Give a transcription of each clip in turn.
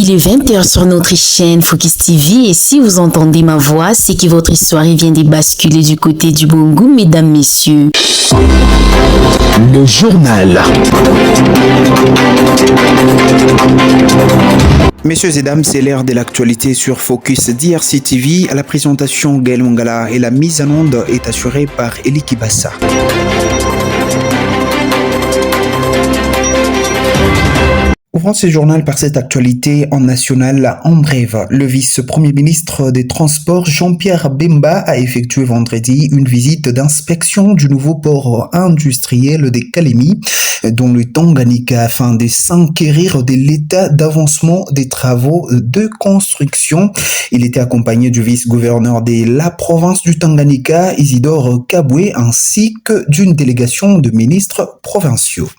Il est 20h sur notre chaîne Focus TV et si vous entendez ma voix, c'est que votre histoire vient de basculer du côté du bon goût, mesdames, messieurs. Le journal. Messieurs et dames, c'est l'heure de l'actualité sur Focus DRC TV. À la présentation, Gaël Mongala et la mise en onde est assurée par Eli Kibassa. Ouvrons ce journal par cette actualité en national en bref. Le vice-premier ministre des Transports, Jean-Pierre Bemba, a effectué vendredi une visite d'inspection du nouveau port industriel de Kalemi, dans le Tanganyika, afin de s'enquérir de l'état d'avancement des travaux de construction. Il était accompagné du vice-gouverneur de la province du Tanganyika, Isidore Kabwe, ainsi que d'une délégation de ministres provinciaux.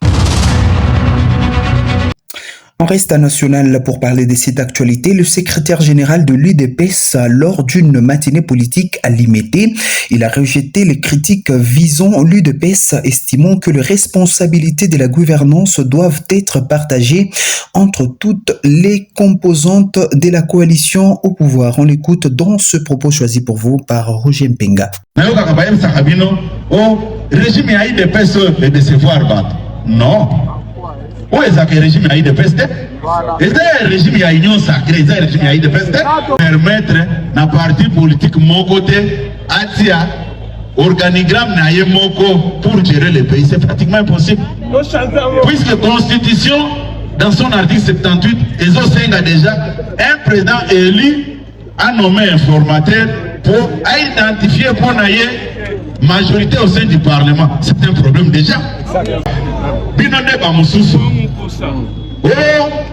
On reste à national pour parler de cette actualité. Le secrétaire général de l'UDPS, lors d'une matinée politique à Limete, il a rejeté les critiques visant l'UDPS, estimant que les responsabilités de la gouvernance doivent être partagées entre toutes les composantes de la coalition au pouvoir. On l'écoute dans ce propos choisi pour vous par Roger Mpenga. Non. Où est-ce que le régime a eu de peste? Est-ce un régime a union sacrée? Est-ce un régime a eu de peste? Permettre na parti politique mon côté atia organigramme na moko pour gérer le pays, c'est pratiquement impossible. Puisque la Constitution, dans son article 78, a déjà un président élu a nommé un formateur pour identifier pour naïe majorité au sein du Parlement. C'est un problème déjà. Binone bamususu. Oh,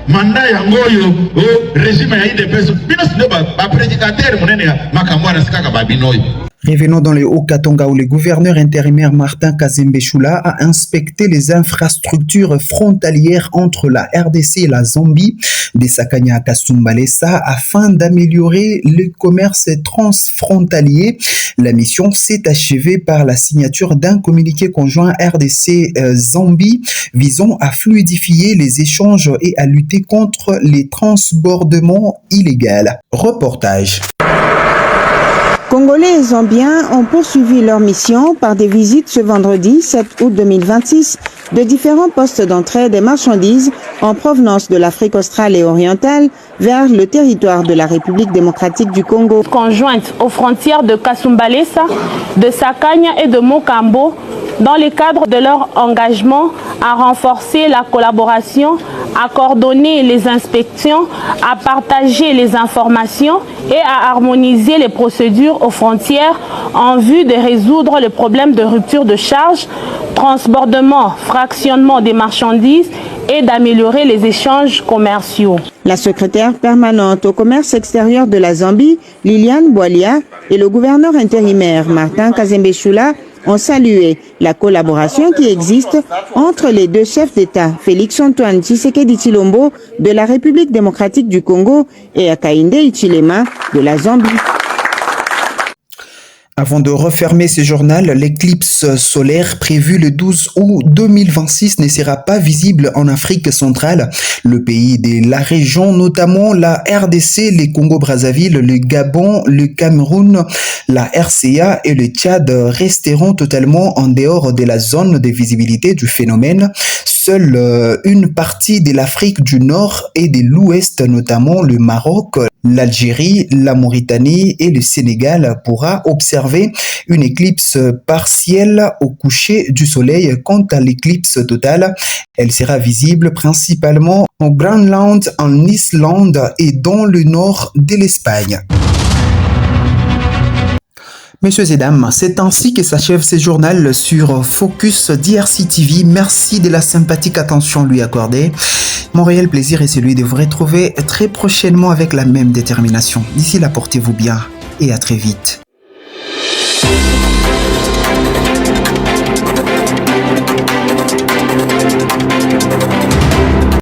mandat yangoyo, oh, régime ya IDPS. Binos ne ba prédicateur monene makamwa raskaka ba binoy. Revenons dans le Haut-Katanga où le gouverneur intérimaire Martin Kazembe Choula a inspecté les infrastructures frontalières entre la RDC et la Zambie de Sakanya à Kasumbalesa afin d'améliorer le commerce transfrontalier. La mission s'est achevée par la signature d'un communiqué conjoint RDC-Zambie visant à fluidifier les échanges et à lutter contre les transbordements illégaux. Reportage. Congolais et Zambiens ont poursuivi leur mission par des visites ce vendredi 7 août 2026 de différents postes d'entrée des marchandises en provenance de l'Afrique australe et orientale vers le territoire de la République démocratique du Congo. Conjointe aux frontières de Kasumbalesa, de Sakanya et de Mokambo, dans le cadre de leur engagement à renforcer la collaboration, à coordonner les inspections, à partager les informations et à harmoniser les procédures aux frontières en vue de résoudre le problème de rupture de charge, transbordement, fractionnement des marchandises et d'améliorer les échanges commerciaux. La secrétaire permanente au commerce extérieur de la Zambie, Liliane Boalia, et le gouverneur intérimaire Martin Kazembe Choula ont salué la collaboration qui existe entre les deux chefs d'État, Félix-Antoine Tshisekedi Tshilombo de la République démocratique du Congo et Hakainde Hichilema de la Zambie. Avant de refermer ce journal, l'éclipse solaire prévue le 12 août 2026 ne sera pas visible en Afrique centrale. Le pays de la région, notamment la RDC, le Congo-Brazzaville, le Gabon, le Cameroun, la RCA et le Tchad resteront totalement en dehors de la zone de visibilité du phénomène. Seule une partie de l'Afrique du Nord et de l'Ouest, notamment le Maroc, l'Algérie, la Mauritanie et le Sénégal pourra observer une éclipse partielle au coucher du soleil. Quant à l'éclipse totale, elle sera visible principalement au Groenland, en Islande et dans le nord de l'Espagne. Messieurs et dames, c'est ainsi que s'achève ce journal sur Focus DRC TV. Merci de la sympathique attention lui accordée. Mon réel plaisir est celui de vous retrouver très prochainement avec la même détermination. D'ici là, portez-vous bien et à très vite.